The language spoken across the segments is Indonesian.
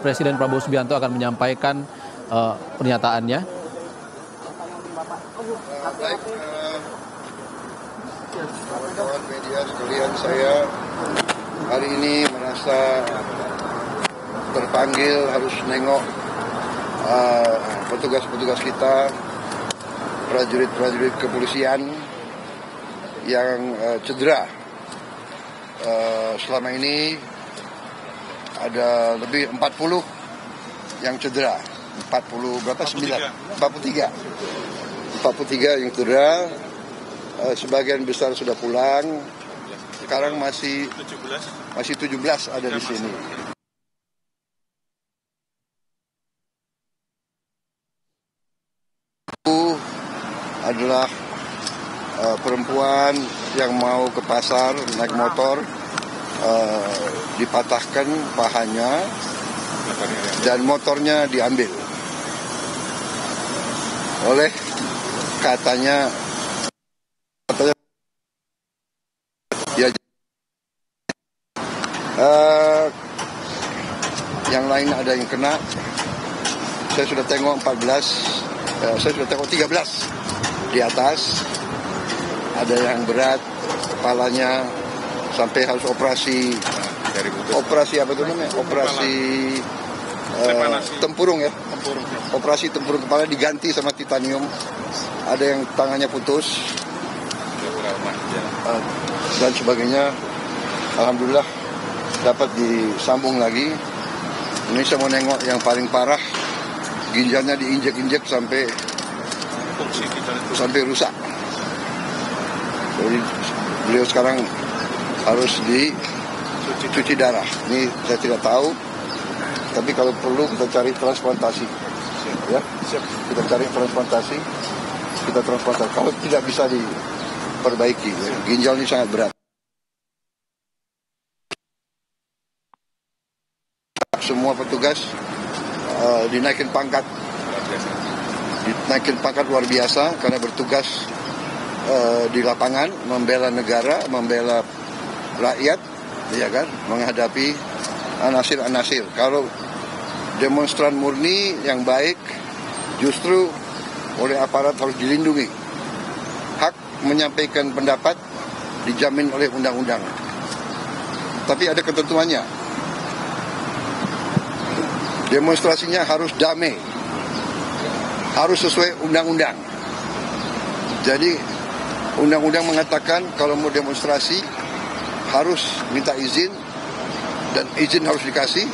Presiden Prabowo Subianto akan menyampaikan pernyataannya. Baik, kawan-kawan media sekalian, saya hari ini merasa terpanggil harus nengok petugas-petugas kita, prajurit-prajurit kepolisian yang cedera. Selama ini ada lebih 40 yang cedera. 40 berapa? 43 yang cedera. Sebagian besar sudah pulang. Sekarang masih 17 ada di sini. Itu adalah perempuan yang mau ke pasar naik motor, dipatahkan pahanya dan motornya diambil oleh katanya ya, yang lain ada yang kena. Saya sudah tengok 13, saya sudah tengok 13 di atas. Ada yang berat, kepalanya sampai harus operasi apa itu namanya? Operasi tempurung ya. Operasi tempurung kepala diganti sama titanium. Ada yang tangannya putus dan sebagainya. Alhamdulillah dapat disambung lagi. Ini saya mau nengok yang paling parah, ginjalnya diinjek-injek sampai rusak. Jadi beliau sekarang harus dicuci darah. Ini saya tidak tahu, tapi kalau perlu kita cari transplantasi. Ya, kita cari transplantasi, Kalau tidak bisa diperbaiki, ya. Ginjal ini sangat berat. Semua petugas dinaikin pangkat luar biasa karena bertugas di lapangan, membela negara, membela rakyat, ya kan, menghadapi anasir-anasir. Kalau demonstran murni yang baik, justru oleh aparat harus dilindungi. Hak menyampaikan pendapat dijamin oleh undang-undang. Tapi ada ketentuannya. Demonstrasinya harus damai, harus sesuai undang-undang. Jadi undang-undang mengatakan kalau mau demonstrasi harus minta izin, dan izin harus dikasih,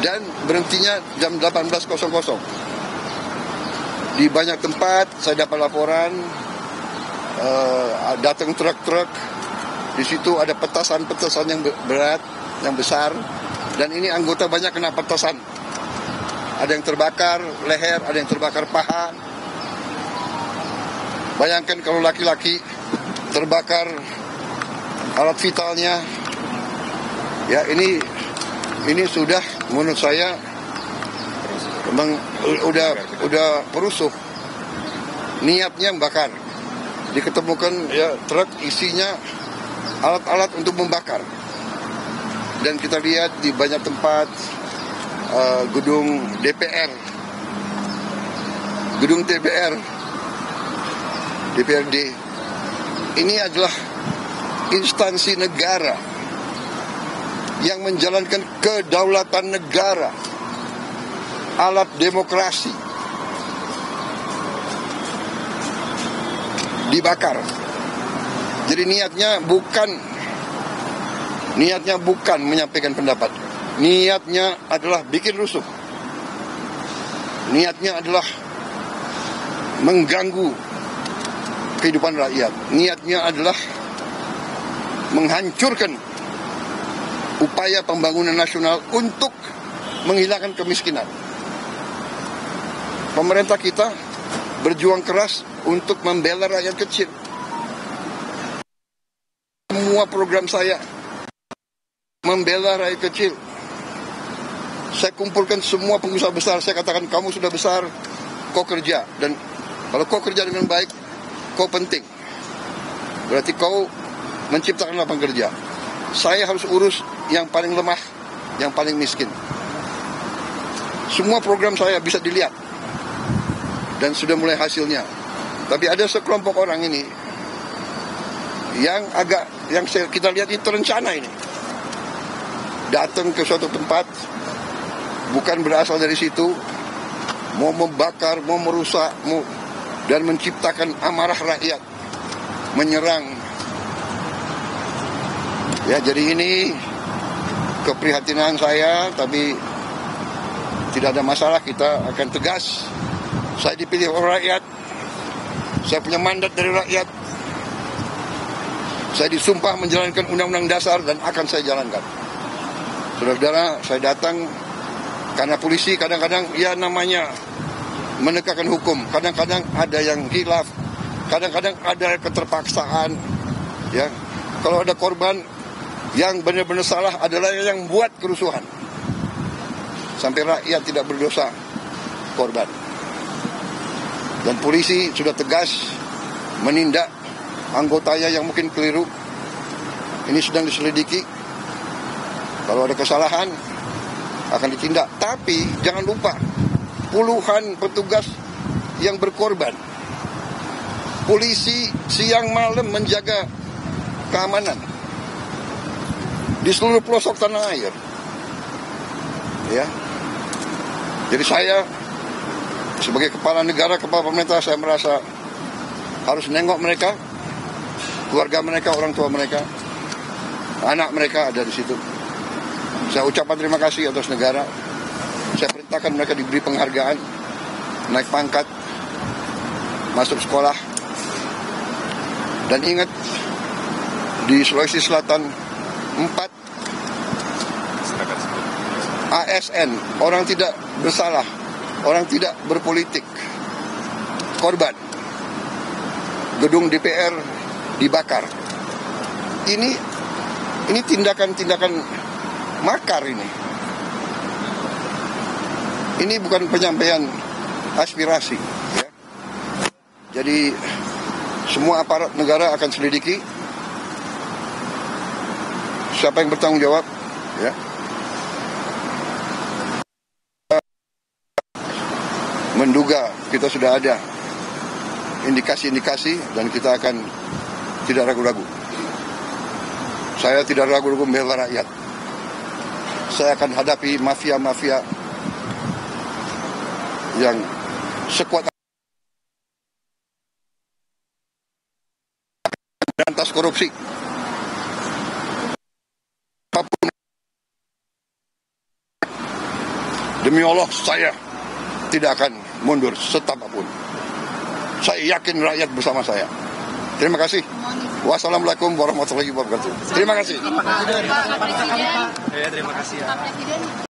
dan berhentinya jam 18.00. Di banyak tempat saya dapat laporan, datang truk-truk, di situ ada petasan-petasan yang berat, yang besar, dan ini anggota banyak kena petasan. Ada yang terbakar leher, ada yang terbakar paha. Bayangkan kalau laki-laki terbakar alat vitalnya, ya ini sudah menurut saya memang udah perusuh. Niatnya membakar. Diketemukan ya truk isinya alat-alat untuk membakar. Dan kita lihat di banyak tempat gedung DPR, DPRD, ini adalah instansi negara yang menjalankan kedaulatan negara, alat demokrasi, dibakar. Jadi niatnya bukan menyampaikan pendapat. Niatnya adalah bikin rusuh. Niatnya adalah mengganggu kehidupan rakyat. Niatnya adalah menghancurkan upaya pembangunan nasional untuk menghilangkan kemiskinan. Pemerintah kita berjuang keras untuk membela rakyat kecil. Semua program saya membela rakyat kecil. Saya kumpulkan semua pengusaha besar. Saya katakan, kamu sudah besar, kau kerja. Dan kalau kau kerja dengan baik, kau penting. Berarti kau menciptakan lapangan kerja. Saya harus urus yang paling lemah, yang paling miskin. Semua program saya bisa dilihat dan sudah mulai hasilnya. Tapi ada sekelompok orang ini yang kita lihat itu rencana ini. Datang ke suatu tempat bukan berasal dari situ, mau membakar, mau merusak, dan menciptakan amarah rakyat, menyerang. Ya, jadi ini keprihatinan saya, tapi tidak ada masalah, kita akan tegas. Saya dipilih oleh rakyat, saya punya mandat dari rakyat, saya disumpah menjalankan undang-undang dasar dan akan saya jalankan. Saudara-saudara, saya datang karena polisi kadang-kadang ya namanya menegakkan hukum, kadang-kadang ada yang khilaf, kadang-kadang ada keterpaksaan. Ya, kalau ada korban yang benar-benar salah adalah yang buat kerusuhan, sampai rakyat tidak berdosa korban. Dan polisi sudah tegas menindak anggotanya yang mungkin keliru. Ini sedang diselidiki. Kalau ada kesalahan akan ditindak. Tapi jangan lupa puluhan petugas yang berkorban. Polisi siang malam menjaga keamanan di seluruh pelosok tanah air. Ya. Jadi saya sebagai kepala negara, kepala pemerintah, saya merasa harus nengok mereka, keluarga mereka, orang tua mereka, anak mereka ada di situ. Saya ucapkan terima kasih atas negara. Saya perintahkan mereka diberi penghargaan, naik pangkat, masuk sekolah. Dan ingat, di Sulawesi Selatan 4 ASN, orang tidak bersalah, orang tidak berpolitik, korban. Gedung DPR dibakar. Ini tindakan-tindakan makar ini. Ini bukan penyampaian aspirasi. Ya. Jadi semua aparat negara akan selidiki siapa yang bertanggung jawab. Ya. Menduga kita sudah ada indikasi-indikasi dan kita akan tidak ragu-ragu. Saya tidak ragu-ragu membela rakyat. Saya akan hadapi mafia-mafia yang sekuat berantas korupsi. Apapun. Demi Allah, saya tidak akan mundur setapapun. Saya yakin rakyat bersama saya. Terima kasih. Wassalamualaikum warahmatullahi wabarakatuh. Terima kasih. Pak Presiden. Terima kasih ya. Pak Presiden.